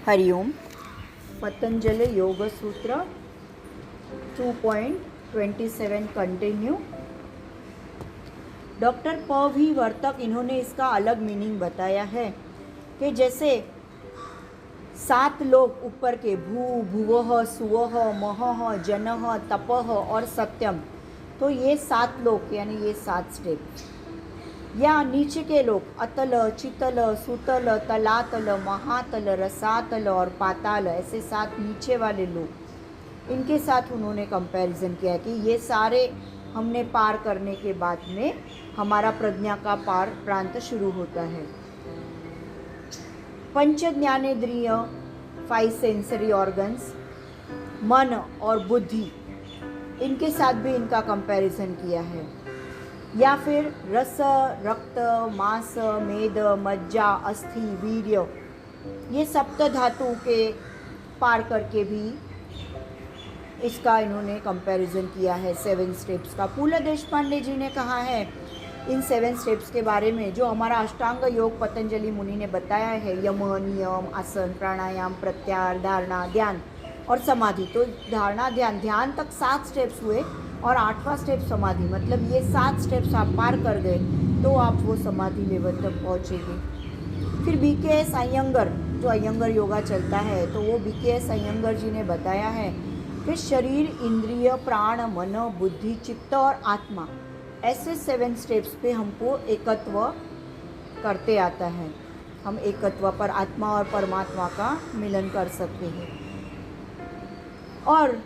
हरिओम। पतंजलि योग सूत्र 2.27 continue. Doctor प.वी. Vartak इन्होंने इसका अलग मीनिंग बताया है कि जैसे 7 लोक ऊपर के भू, भुवः, सुवः, महः, जनः, तपः और सत्यम, तो ये 7 लोक यानी ये 7 स्टेप। या नीचे के लोक अतल, चितल, सुतल, तलातल, महातल, रसातल और पाताल, ऐसे 7 नीचे वाले लोक, इनके साथ उन्होंने कंपैरिजन किया कि ये सारे हमने पार करने के बाद में हमारा प्रज्ञा का पार प्रांत शुरू होता है। पंच ज्ञानेंद्रिय, 5 सेंसरी ऑर्गन्स, मन और बुद्धि, इनके साथ भी इनका कंपैरिजन किया है। या फिर रस, रक्त, मांस, मेद, मज्जा, अस्थि, वीर्य, ये सप्त धातु के पार करके भी इसका इन्होंने कंपैरिजन किया है 7 स्टेप्स का। पूला देशपांडे जी ने कहा है इन 7 स्टेप्स के बारे में, जो हमारा अष्टांग योग पतंजलि मुनि ने बताया है, यम, नियम, आसन, प्राणायाम, प्रत्याहार, धारणा, ध्यान और समाधि। तो धारणा, ध्यान तक 7 स्टेप्स हुए और 8वां स्टेप समाधि, मतलब ये 7 स्टेप्स आप पार कर गए तो आप वो समाधि लेवल तक पहुँचेंगे। फिर BKS अयंगर, जो अयंगर योगा चलता है, तो वो BKS अयंगर जी ने बताया है कि शरीर, इंद्रिय, प्राण, मन, बुद्धि, चित्त और आत्मा, ऐसे 7 स्टेप्स पे हमको एकत्व करते आता है। हम एकत्व पर आत्मा और परमात्मा का मिलन कर सकते हैं। और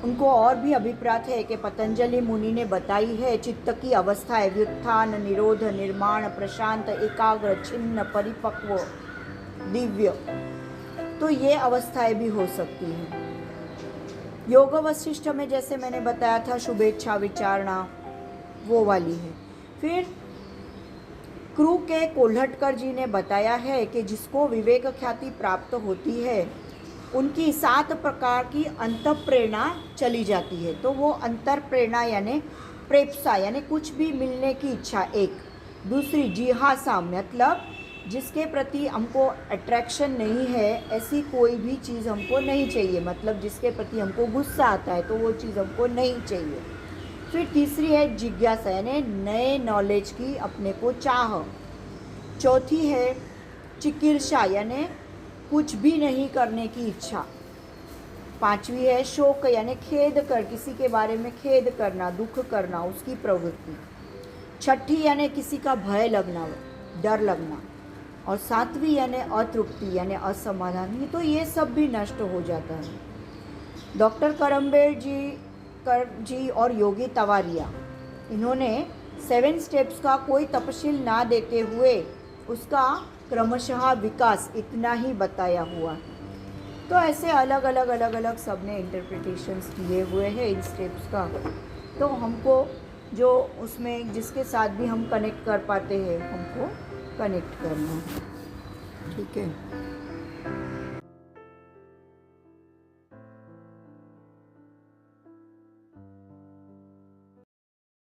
उनको और भी अभिप्राय है कि पतंजलि मुनि ने बताई है चित्त की अवस्थाएं, व्युत्थान, निरोध, निर्माण, प्रशांत, एकाग्र, छिन्न, परिपक्व, दिव्य, तो ये अवस्थाएं भी हो सकती हैं। योग वशिष्ठ में जैसे मैंने बताया था शुभेच्छा विचारणा, वो वाली है। फिर क्रू के कोल्हटकर जी ने बताया है कि जिसको विवेक ख्याति प्राप्त होती है उनकी 7 प्रकार की अंतःप्रेरणा चली जाती है। तो वो अंतर्प्रेरणा यानी प्रेप्सा यानी कुछ भी मिलने की इच्छा एक। दूसरी जिहासा, मतलब जिसके प्रति हमको अट्रैक्शन नहीं है, ऐसी कोई भी चीज़ हमको नहीं चाहिए, मतलब जिसके प्रति हमको गुस्सा आता है तो वो चीज़ हमको नहीं चाहिए। फिर तीसरी है जिज्ञासा यानी नए नॉलेज की अपने को चाह। चौथी है चिकीर्षा यानी कुछ भी नहीं करने की इच्छा। 5वीं है शोक यानी खेद कर, किसी के बारे में खेद करना, दुख करना, उसकी प्रवृत्ति। 6ठी यानी किसी का भय लगना, डर लगना। और 7वीं यानी अतृप्ति यानी असमाधान। तो ये सब भी नष्ट हो जाता है। डॉक्टर करम्बेर जी और योगी तवारिया, इन्होंने 7 स्टेप्स का कोई तपशील ना देते हुए उसका क्रमशः विकास इतना ही बताया हुआ। तो ऐसे अलग अलग सब ने इंटरप्रिटेशंस किए हुए हैं इन स्टेप्स का। तो हमको जो उसमें जिसके साथ भी हम कनेक्ट कर पाते हैं, हमको कनेक्ट करना है। ठीक है।